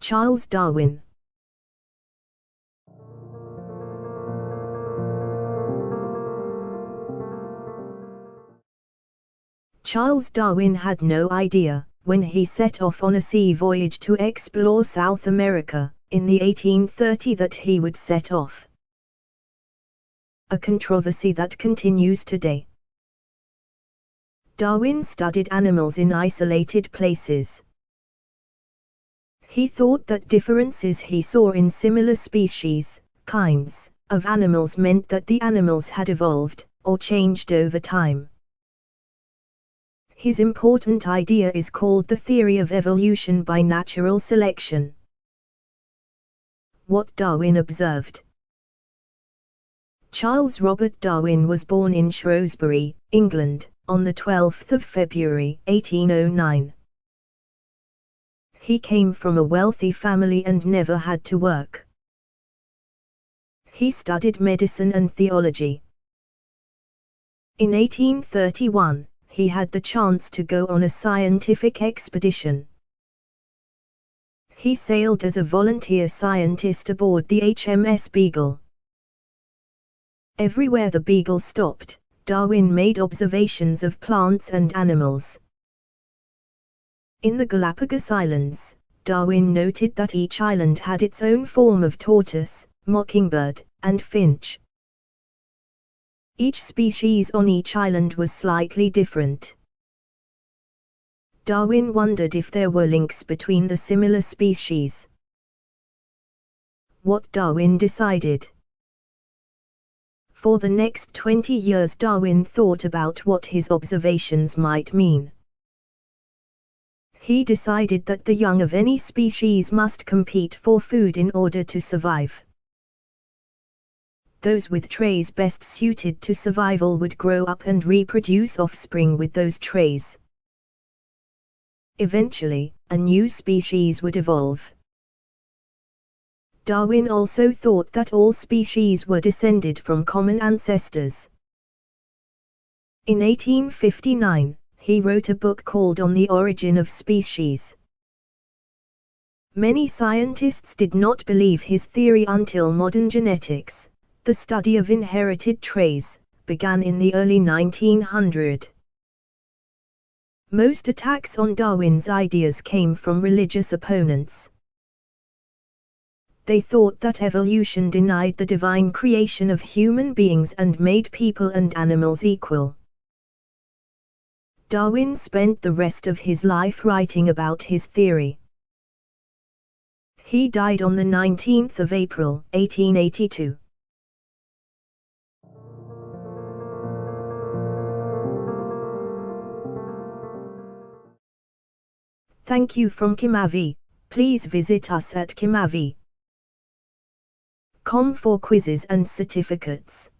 Charles Darwin. Charles Darwin had no idea, when he set off on a sea voyage to explore South America, in the 1830, that he would set off a controversy that continues today. Darwin studied animals in isolated places. He thought that differences he saw in similar species, kinds, of animals meant that the animals had evolved, or changed over time. His important idea is called the theory of evolution by natural selection. What Darwin observed. Charles Robert Darwin was born in Shrewsbury, England, on the 12th of February, 1809. He came from a wealthy family and never had to work. He studied medicine and theology. In 1831, he had the chance to go on a scientific expedition. He sailed as a volunteer scientist aboard the HMS Beagle. Everywhere the Beagle stopped, Darwin made observations of plants and animals. In the Galapagos Islands, Darwin noted that each island had its own form of tortoise, mockingbird, and finch. Each species on each island was slightly different. Darwin wondered if there were links between the similar species. What Darwin decided. For the next 20 years Darwin thought about what his observations might mean. He decided that the young of any species must compete for food in order to survive. Those with traits best suited to survival would grow up and reproduce offspring with those traits. Eventually, a new species would evolve. Darwin also thought that all species were descended from common ancestors. In 1859, he wrote a book called On the Origin of Species. Many scientists did not believe his theory until modern genetics, the study of inherited traits, began in the early 1900s. Most attacks on Darwin's ideas came from religious opponents. They thought that evolution denied the divine creation of human beings and made people and animals equal. Darwin spent the rest of his life writing about his theory. He died on the 19th of April, 1882. Thank you from Kimavi. Please visit us at kimavi.com for quizzes and certificates.